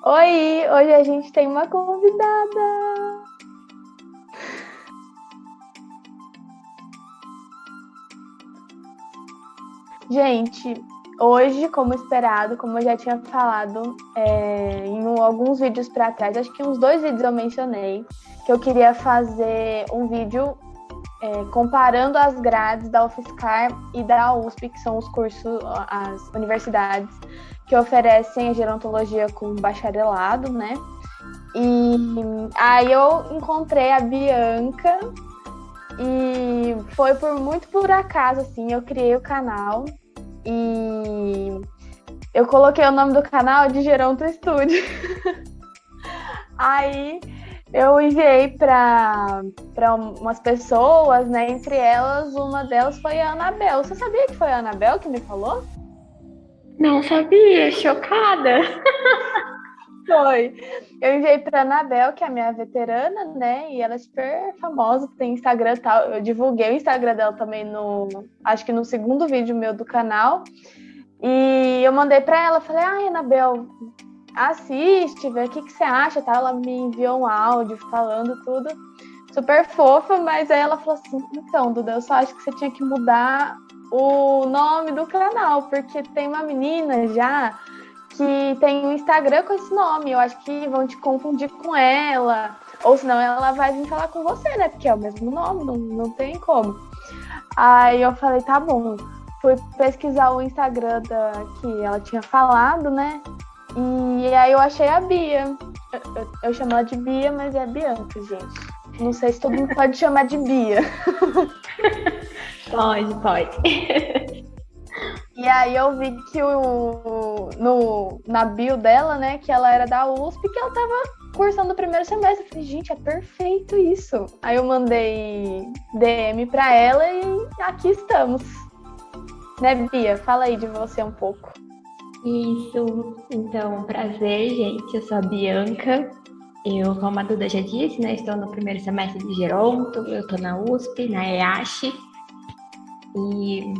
Oi, hoje a gente tem uma convidada. Gente, hoje, como esperado, como eu já tinha falado alguns vídeos para trás, acho que uns 2 vídeos eu mencionei que eu queria fazer um vídeo comparando as grades da UFSCar e da USP, que são os cursos, as universidades que oferecem a gerontologia com bacharelado, né? E aí eu encontrei a Bianca e foi muito por acaso, assim, eu criei o canal e eu coloquei o nome do canal de Geronto Studio. Aí eu enviei para umas pessoas, né? Entre elas, uma delas foi a Anabel. Você sabia que foi a Anabel que me falou? Não sabia, chocada. Foi. Eu enviei para a Anabel, que é a minha veterana, né? E ela é super famosa, tem Instagram e tal. Eu divulguei o Instagram dela também acho que no segundo vídeo meu do canal. E eu mandei para ela, falei, ai, Anabel, assiste, vê o que você acha, tá? Ela me enviou um áudio falando tudo, super fofa, mas aí ela falou assim, então, Duda, eu só acho que você tinha que mudar o nome do canal, porque tem uma menina já que tem um Instagram com esse nome, eu acho que vão te confundir com ela, ou senão ela vai vir falar com você, né? Porque é o mesmo nome, não tem como. Aí eu falei, tá bom. Fui pesquisar o Instagram que ela tinha falado, né? E aí eu achei a Bia. Eu chamo ela de Bia, mas é Bianca, gente. Não sei se todo mundo pode chamar de Bia. Pode, pode. E aí eu vi que na bio dela, né, que ela era da USP, que ela tava cursando o primeiro semestre. Eu falei, gente, é perfeito isso. Aí eu mandei DM pra ela e aqui estamos. Né, Bia? Fala aí de você um pouco. Isso, então, prazer, gente. Eu sou a Bianca. Eu, como a Duda já disse, né? Estou no primeiro semestre de Geronto. Eu estou na USP, na EASH. E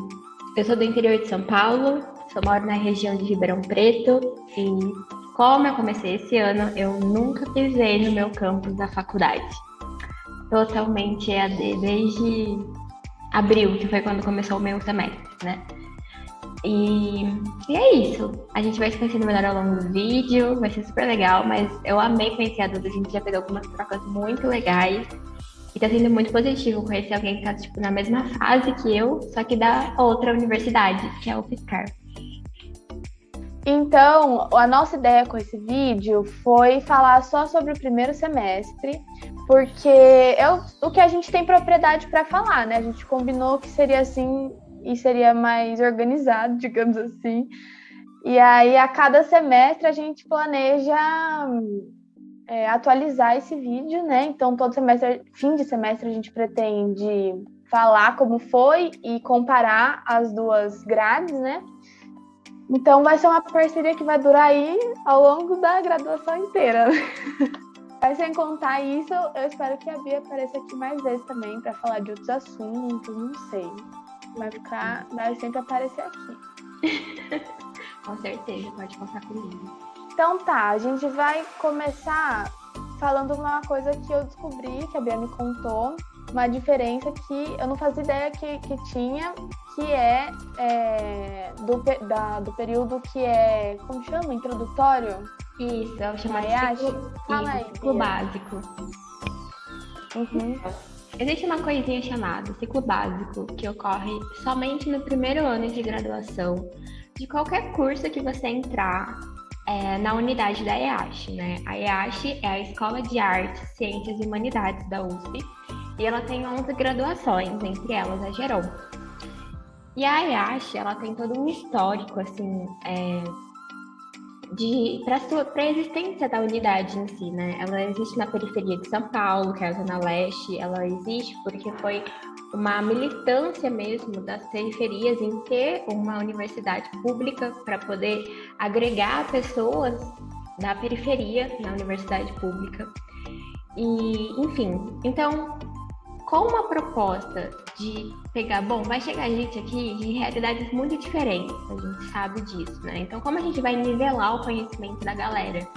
eu sou do interior de São Paulo. Só moro na região de Ribeirão Preto. E como eu comecei esse ano, eu nunca pisei no meu campus da faculdade. Totalmente EAD desde abril, que foi quando começou o meu semestre, né? E é isso. A gente vai se conhecendo melhor ao longo do vídeo, vai ser super legal, mas eu amei conhecer a Duda, a gente já fez algumas trocas muito legais. E tá sendo muito positivo conhecer alguém que tá, tipo, na mesma fase que eu, só que da outra universidade, que é o UFSCar. Então, a nossa ideia com esse vídeo foi falar só sobre o primeiro semestre, porque o que a gente tem propriedade para falar, né? A gente combinou que seria assim e seria mais organizado, digamos assim. E aí, a cada semestre, a gente planeja atualizar esse vídeo, né? Então, todo semestre, fim de semestre, a gente pretende falar como foi e comparar as duas grades, né? Então vai ser uma parceria que vai durar aí ao longo da graduação inteira. Mas sem contar isso, eu espero que a Bia apareça aqui mais vezes também para falar de outros assuntos, não sei. Vai sempre aparecer aqui. Com certeza, pode contar comigo. Então tá, a gente vai começar falando uma coisa que eu descobri, que a Bia me contou, uma diferença que eu não fazia ideia que tinha, que do período que é, como chama? Introdutório? Isso, é o chamado Ayashi? Fala aí, ciclo Bia. básico. Uhum. Existe uma coisinha chamada ciclo básico, que ocorre somente no primeiro ano de graduação de qualquer curso que você entrar na unidade da EASH, né? A EASH é a Escola de Artes, Ciências e Humanidades da USP e ela tem 11 graduações, entre elas a Geronto. E a EASH, ela tem todo um histórico, assim, para a existência da unidade em si, né? Ela existe na periferia de São Paulo, que é a Zona Leste, ela existe porque foi uma militância mesmo das periferias em ter uma universidade pública para poder agregar pessoas da periferia na universidade pública. E, enfim, então, com uma proposta de pegar, bom, vai chegar gente aqui de realidades muito diferentes, a gente sabe disso, né? Então, como a gente vai nivelar o conhecimento da galera?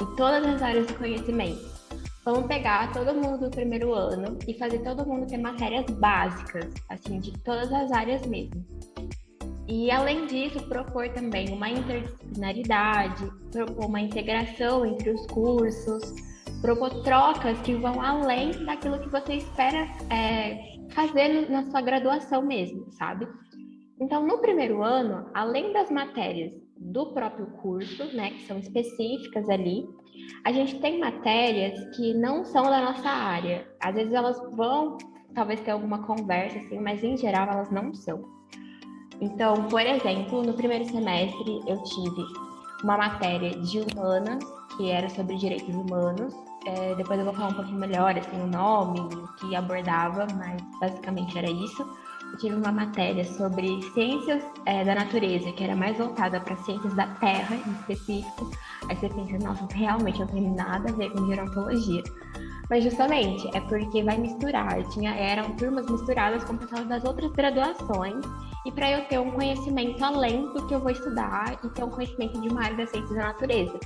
em todas as áreas do conhecimento. Vamos pegar todo mundo do primeiro ano e fazer todo mundo ter matérias básicas, assim, de todas as áreas mesmo. E, além disso, propor também uma interdisciplinaridade, propor uma integração entre os cursos, propor trocas que vão além daquilo que você espera fazer na sua graduação mesmo, sabe? Então, no primeiro ano, além das matérias do próprio curso, né, que são específicas ali, a gente tem matérias que não são da nossa área. Às vezes elas vão, talvez, ter alguma conversa, assim, mas em geral elas não são. Então, por exemplo, no primeiro semestre eu tive uma matéria de humanas, que era sobre direitos humanos. Depois eu vou falar um pouquinho melhor, assim, o nome, o que abordava, mas basicamente era isso. Eu tive uma matéria sobre ciências da natureza, que era mais voltada para ciências da terra, em específico. Aí você pensa, nossa, realmente não tem nada a ver com gerontologia. Mas justamente é porque vai misturar. Eram turmas misturadas com pessoas das outras graduações, e para eu ter um conhecimento além do que eu vou estudar e ter um conhecimento de uma área das ciências da natureza.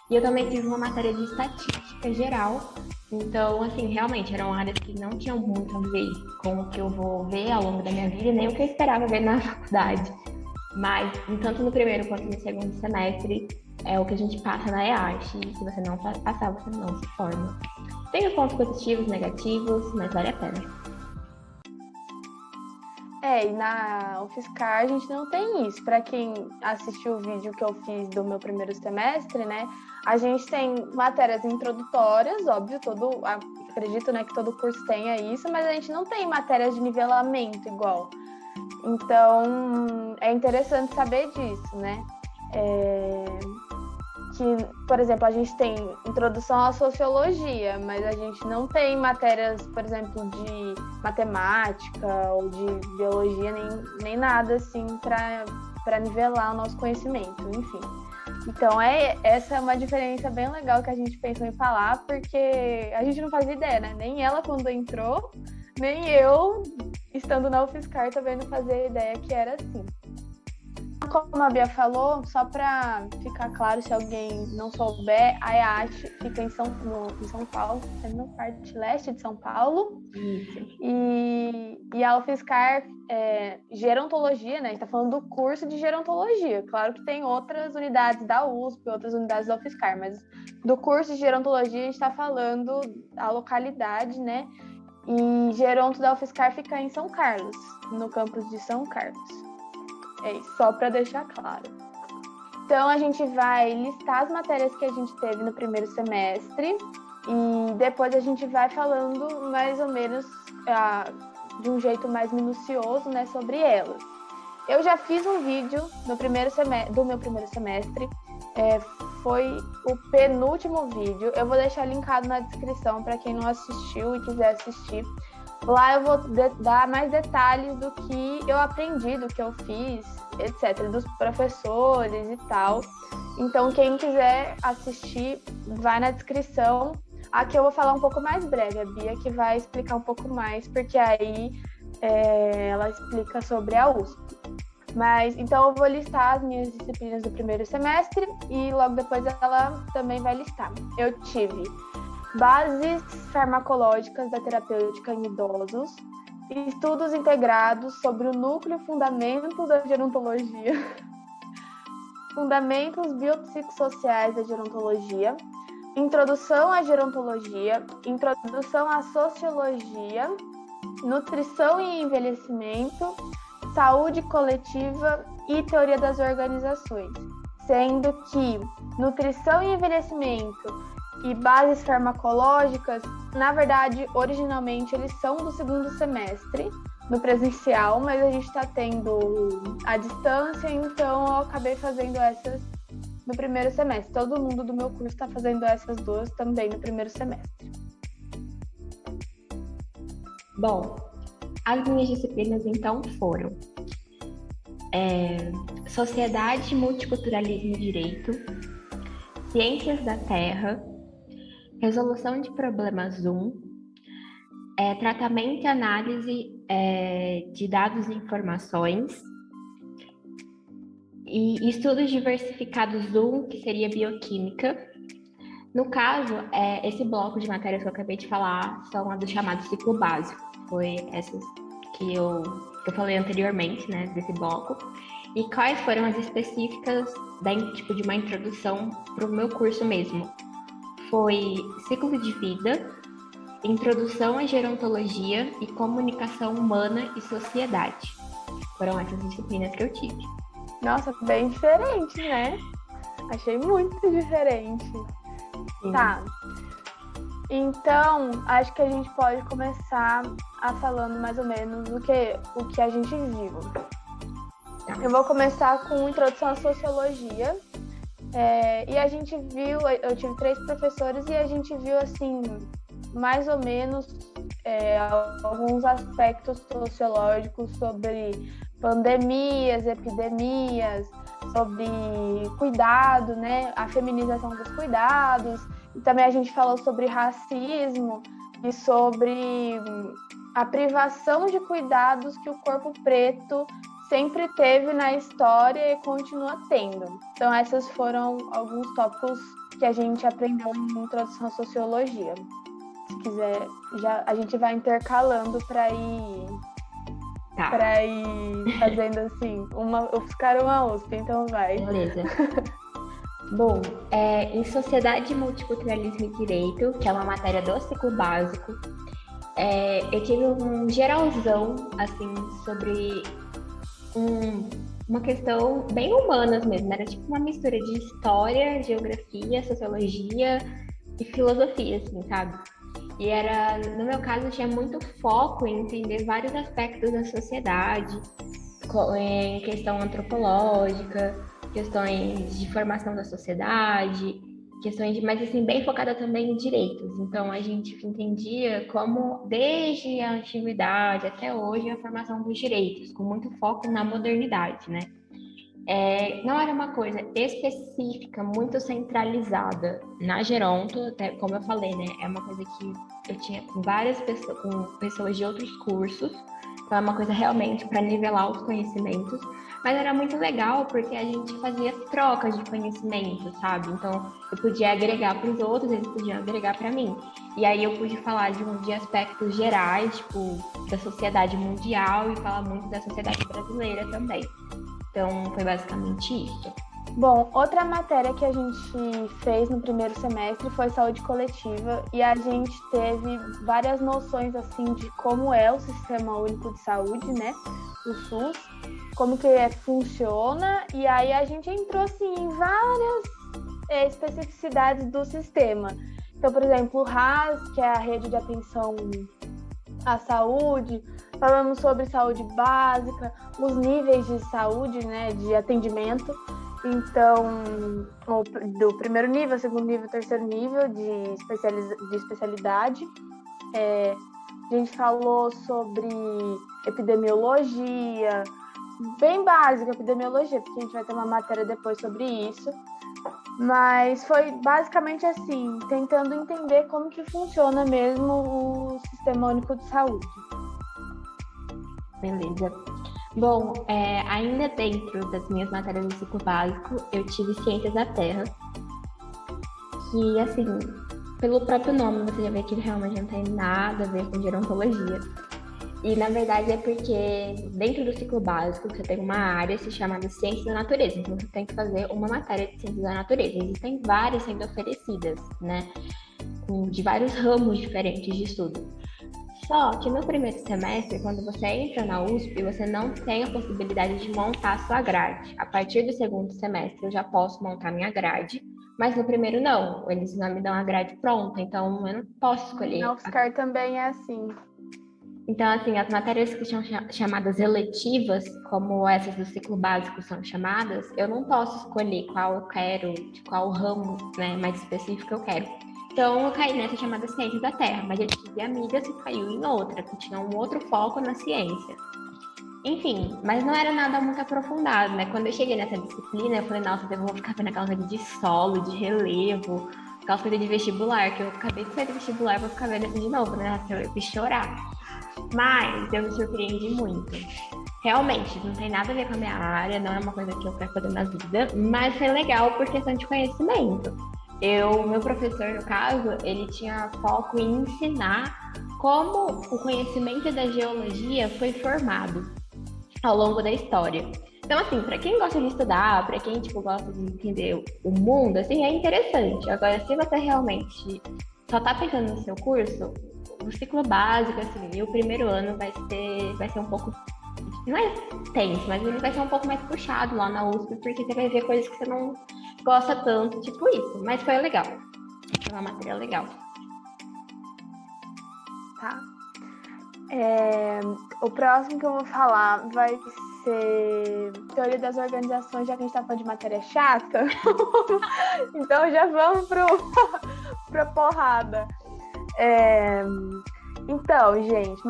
E eu também tive uma matéria de estatística geral. Então, assim, realmente eram áreas que não tinham muito a ver com o que eu vou ver ao longo da minha vida, nem o que eu esperava ver na faculdade. Mas, tanto no primeiro quanto no segundo semestre, é o que a gente passa na EASH, e se você não passar, você não se forma. Tem os pontos positivos, negativos, mas vale a pena. E na UFSCar a gente não tem isso. Para quem assistiu o vídeo que eu fiz do meu primeiro semestre, né? A gente tem matérias introdutórias, óbvio, acredito, né, que todo curso tenha isso, mas a gente não tem matérias de nivelamento igual. Então, é interessante saber disso, né? Que, por exemplo, a gente tem introdução à sociologia, mas a gente não tem matérias, por exemplo, de matemática ou de biologia, nem nada assim para nivelar o nosso conhecimento, enfim. Então, essa é uma diferença bem legal que a gente pensou em falar, porque a gente não fazia ideia, né? Nem ela quando entrou, nem eu, estando na UFSCar, também não fazia ideia que era assim. Como a Bia falou, só para ficar claro, se alguém não souber, a EASH fica em São Paulo, é na parte leste de São Paulo. Isso. E a UFSCar é gerontologia, né? A gente está falando do curso de gerontologia. Claro que tem outras unidades da USP, outras unidades da UFSCar, mas do curso de gerontologia a gente está falando a localidade, né? E geronto da UFSCar fica em São Carlos, no campus de São Carlos. É isso, só para deixar claro. Então, a gente vai listar as matérias que a gente teve no primeiro semestre e depois a gente vai falando mais ou menos de um jeito mais minucioso, né, sobre elas. Eu já fiz um vídeo do meu primeiro semestre, foi o penúltimo vídeo. Eu vou deixar linkado na descrição para quem não assistiu e quiser assistir. Lá eu vou dar mais detalhes do que eu aprendi, do que eu fiz, etc., dos professores e tal. Então, quem quiser assistir, vai na descrição. Aqui eu vou falar um pouco mais breve, a Bia que vai explicar um pouco mais, porque aí ela explica sobre a USP. Mas, então, eu vou listar as minhas disciplinas do primeiro semestre e logo depois ela também vai listar. Eu tive bases farmacológicas da terapêutica em idosos, estudos integrados sobre o núcleo fundamentos da gerontologia, fundamentos biopsicossociais da gerontologia, introdução à gerontologia, introdução à sociologia, nutrição e envelhecimento, saúde coletiva e teoria das organizações, sendo que nutrição e envelhecimento e bases farmacológicas, na verdade, originalmente eles são do segundo semestre, no presencial, mas a gente está tendo a distância, então eu acabei fazendo essas no primeiro semestre. Todo mundo do meu curso está fazendo essas duas também no primeiro semestre. Bom, as minhas disciplinas então foram Sociedade, Multiculturalismo e Direito, Ciências da Terra, Resolução de Problemas Zoom, Tratamento e Análise de Dados e Informações, e Estudos Diversificados Zoom, que seria Bioquímica, No caso, esse bloco de matérias que eu acabei de falar são as do chamado ciclo básico. Foi essas que eu falei anteriormente, né, desse bloco. E quais foram as específicas de uma introdução para o meu curso mesmo? Foi ciclo de vida, introdução à gerontologia e comunicação humana e sociedade. Foram essas disciplinas que eu tive. Nossa, bem diferente, né? Achei muito diferente. Sim. Tá. Então, acho que a gente pode começar falando mais ou menos o que a gente viu. Eu vou começar com introdução à sociologia. E a gente viu, eu tive 3 professores e a gente viu, assim, mais ou menos alguns aspectos sociológicos sobre pandemias, epidemias, sobre cuidado, né? A feminização dos cuidados. E também a gente falou sobre racismo e sobre a privação de cuidados que o corpo preto sempre teve na história e continua tendo. Então, esses foram alguns tópicos que a gente aprendeu em Introdução à Sociologia. Se quiser, a gente vai intercalando para ir fazendo assim, ficar uma USP, então vai. Beleza. Bom, em Sociedade, Multiculturalismo e Direito, que é uma matéria do ciclo básico, eu tive um geralzão, assim, sobre uma questão bem humanas mesmo, era tipo uma mistura de história, geografia, sociologia e filosofia, assim, sabe? E no meu caso, tinha muito foco em entender vários aspectos da sociedade, em questão antropológica, questões de formação da sociedade, mas assim, bem focada também em direitos. Então, a gente entendia como, desde a antiguidade até hoje, a formação dos direitos, com muito foco na modernidade, né? Não era uma coisa específica, muito centralizada na Geronto, até como eu falei, né? É uma coisa que eu tinha com várias pessoas, com pessoas de outros cursos, então é uma coisa realmente para nivelar os conhecimentos, mas era muito legal porque a gente fazia trocas de conhecimento, sabe? Então eu podia agregar para os outros, eles podiam agregar para mim. E aí eu pude falar de aspectos gerais, tipo, da sociedade mundial e falar muito da sociedade brasileira também. Então, foi basicamente isso. Bom, outra matéria que a gente fez no primeiro semestre foi saúde coletiva e a gente teve várias noções, assim, de como é o Sistema Único de Saúde, né? O SUS, como que funciona, e aí a gente entrou, assim, em várias especificidades do sistema. Então, por exemplo, o RAS, que é a Rede de Atenção à Saúde, falamos sobre saúde básica, os níveis de saúde, né, de atendimento. Então, do primeiro nível, segundo nível, terceiro nível de especialidade. A gente falou sobre epidemiologia, bem básica epidemiologia, porque a gente vai ter uma matéria depois sobre isso. Mas foi basicamente assim, tentando entender como que funciona mesmo o Sistema Único de Saúde. Beleza. Bom, ainda dentro das minhas matérias do ciclo básico, eu tive Ciências da Terra, que, assim, pelo próprio nome, você já vê que realmente não tem nada a ver com gerontologia. E, na verdade, é porque dentro do ciclo básico, você tem uma área chamada Ciências da Natureza, então você tem que fazer uma matéria de Ciências da Natureza. Existem várias sendo oferecidas, né, de vários ramos diferentes de estudo. Só que no primeiro semestre, quando você entra na USP, você não tem a possibilidade de montar a sua grade. A partir do segundo semestre, eu já posso montar minha grade, mas no primeiro não. Eles não me dão a grade pronta, então eu não posso escolher. Na UFSCar também é assim. Então, assim, as matérias que são chamadas eletivas, como essas do ciclo básico são chamadas, eu não posso escolher qual eu quero, de qual ramo, né, mais específico eu quero. Então, eu caí nessa chamada Ciências da Terra, mas eu tive amigas que caiu em outra, que tinha um outro foco na ciência. Enfim, mas não era nada muito aprofundado, né? Quando eu cheguei nessa disciplina, eu falei, nossa, eu vou ficar vendo aquelas coisas de solo, de relevo, aquelas coisas de vestibular, que eu acabei de sair do vestibular, vou ficar vendo assim de novo, né? Eu ia chorar. Mas eu me surpreendi muito. Realmente, não tem nada a ver com a minha área, não é uma coisa que eu quero fazer na vida, mas foi legal por questão de conhecimento. Meu professor, no caso, ele tinha foco em ensinar como o conhecimento da geologia foi formado ao longo da história. Então, assim, para quem gosta de estudar, para quem, tipo, gosta de entender o mundo, assim, é interessante. Agora, se você realmente só tá pensando no seu curso, o ciclo básico, assim, e o primeiro ano vai ser um pouco, não é tenso, mas ele vai ser um pouco mais puxado lá na USP, porque você vai ver coisas que você não gosta tanto, tipo isso. Mas foi legal. Foi uma matéria legal. Tá. O próximo que eu vou falar vai ser teoria das organizações, já que a gente tá falando de matéria chata. Então já vamos pra porrada. Então, gente,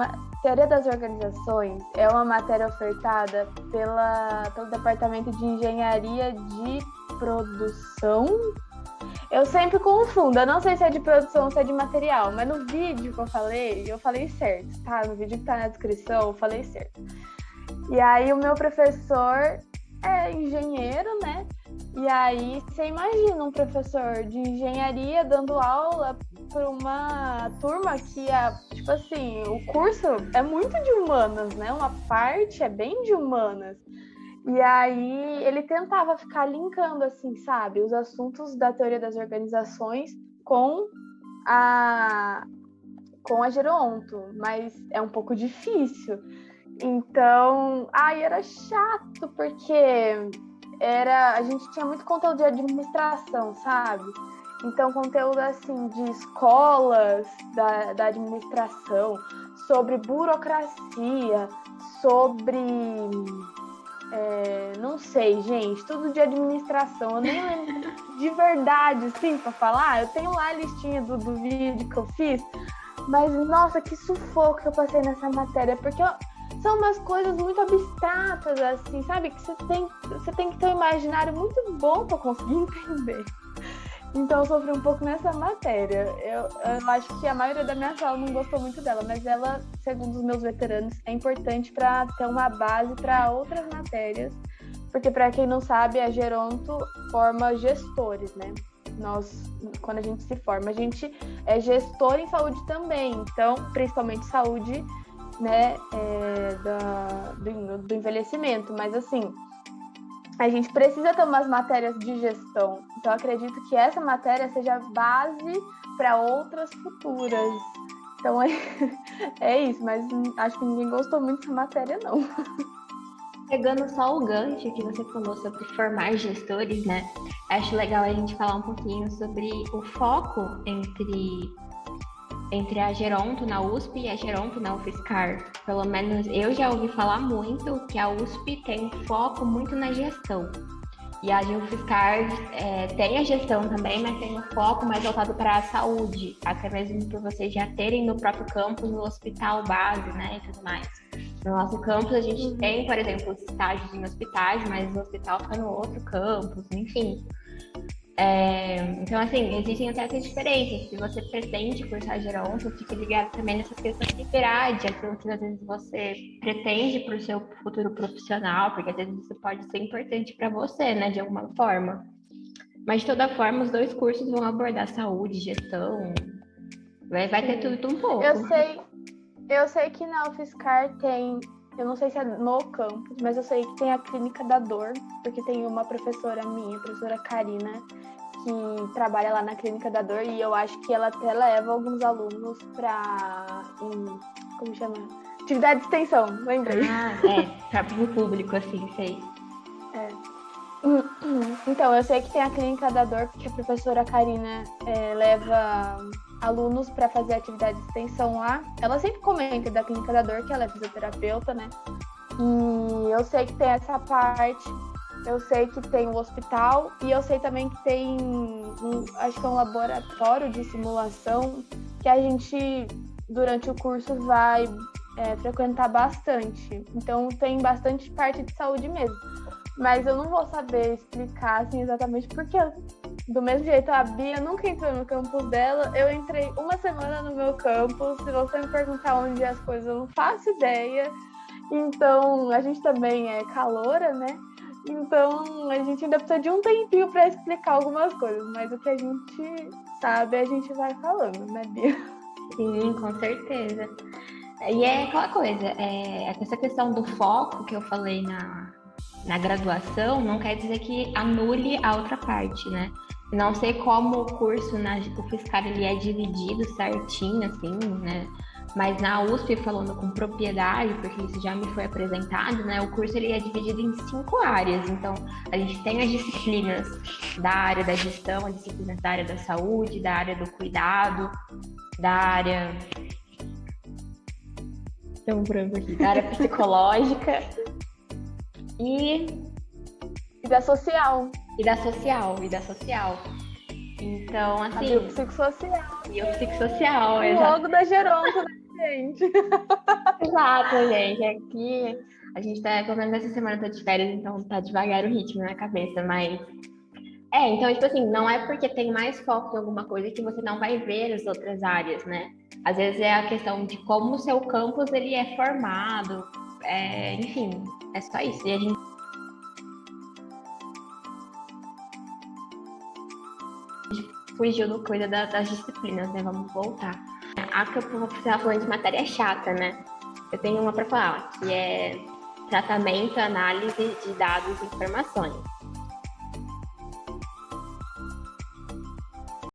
teoria das organizações é uma matéria ofertada pelo Departamento de Engenharia de Produção. Eu sempre confundo, eu não sei se é de produção ou se é de material, mas no vídeo que eu falei certo, tá? No vídeo que tá na descrição, eu falei certo. E aí o meu professor é engenheiro, né? E aí você imagina um professor de engenharia dando aula para uma turma que tipo assim, o curso é muito de humanas, né? Uma parte é bem de humanas. E aí ele tentava ficar linkando, assim, sabe, os assuntos da teoria das organizações com a Geronto, mas é um pouco difícil. Então, era chato, porque a gente tinha muito conteúdo de administração, sabe? Então, conteúdo, assim, de escolas da administração, sobre burocracia, sobre... não sei, gente, tudo de administração. Eu nem lembro de verdade, assim, pra falar. Eu tenho lá a listinha do vídeo que eu fiz, mas, nossa, que sufoco que eu passei nessa matéria, porque são umas coisas muito abstratas, assim, sabe? Que você tem que ter um imaginário muito bom pra conseguir entender. Então eu sofri um pouco nessa matéria. Eu acho que a maioria da minha sala não gostou muito dela, mas ela, segundo os meus veteranos, é importante para ter uma base para outras matérias, porque, para quem não sabe, a Geronto forma gestores, né? Quando a gente se forma, a gente é gestor em saúde também, então, principalmente saúde, né, do envelhecimento, mas assim, a gente precisa ter umas matérias de gestão. Então, eu acredito que essa matéria seja base para outras futuras. Então, é isso. Mas acho que ninguém gostou muito dessa matéria, não. Pegando só o gancho que você falou sobre formar gestores, né? Acho legal a gente falar um pouquinho sobre o foco entre a Geronto na USP e a Geronto na UFSCar. Pelo menos eu já ouvi falar muito que a USP tem foco muito na gestão. E a UFSCar tem a gestão também, mas tem um foco mais voltado para a saúde, até mesmo por vocês já terem no próprio campus o hospital base, né, e tudo mais. No nosso campus a gente tem, por exemplo, os estágios em hospitais, mas o hospital fica no outro campus, enfim. Então, assim, existem até essas diferenças. Se você pretende cursar Geronto, fique ligado também nessas questões de grade, aquilo que às vezes você pretende para o seu futuro profissional, porque às vezes isso pode ser importante para você, né, de alguma forma. Mas, de toda forma, os dois cursos vão abordar saúde, gestão, vai ter tudo um pouco. Eu sei que na UFSCar tem, eu não sei se é no campus, mas eu sei que tem a clínica da dor, porque tem uma professora minha, a professora Karina, que trabalha lá na clínica da dor, e eu acho que ela até leva alguns alunos como chama? Atividade de extensão, lembrei. Para o público, assim, sei. Então, eu sei que tem a clínica da dor, porque a professora Karina leva alunos para fazer atividade de extensão lá. Ela sempre comenta da clínica da dor, que ela é fisioterapeuta, né? E eu sei que tem essa parte, eu sei que tem o hospital, e eu sei também que tem, acho que é um laboratório de simulação, que a gente, durante o curso, vai frequentar bastante. Então, tem bastante parte de saúde mesmo. Mas eu não vou saber explicar assim, exatamente porque, do mesmo jeito, a Bia nunca entrou no campus dela. Eu entrei uma semana no meu campus. Se você me perguntar onde as coisas, eu não faço ideia. Então, a gente também é caloura, né? Então, a gente ainda precisa de um tempinho para explicar algumas coisas, mas o que a gente sabe, a gente vai falando, né, Bia? Sim, com certeza. E é aquela coisa, essa questão do foco que eu falei na graduação não quer dizer que anule a outra parte, né? Não sei como o curso o fiscal ele é dividido certinho, assim, né? Mas na USP, falando com propriedade, porque isso já me foi apresentado, né? O curso ele é dividido em 5 áreas. Então, a gente tem as disciplinas da área da gestão, as disciplinas da área da saúde, da área do cuidado, da área... Tem um branco aqui. Da área psicológica e da social. E da social. Então, assim... A biopsicossocial. Biopsicossocial, logo da Geronto, né, gente? Exato, gente. Aqui a gente tá, pelo menos essa semana tá de férias, então tá devagar o ritmo na cabeça, mas... então, tipo assim, não é porque tem mais foco em alguma coisa que você não vai ver as outras áreas, né? Às vezes é a questão de como o seu campus, ele é formado, enfim, é só isso. E a gente fugiu do coisa das disciplinas, né? Vamos voltar. A que eu estava falando de matéria chata, né? Eu tenho uma para falar, que é tratamento, análise de dados e informações.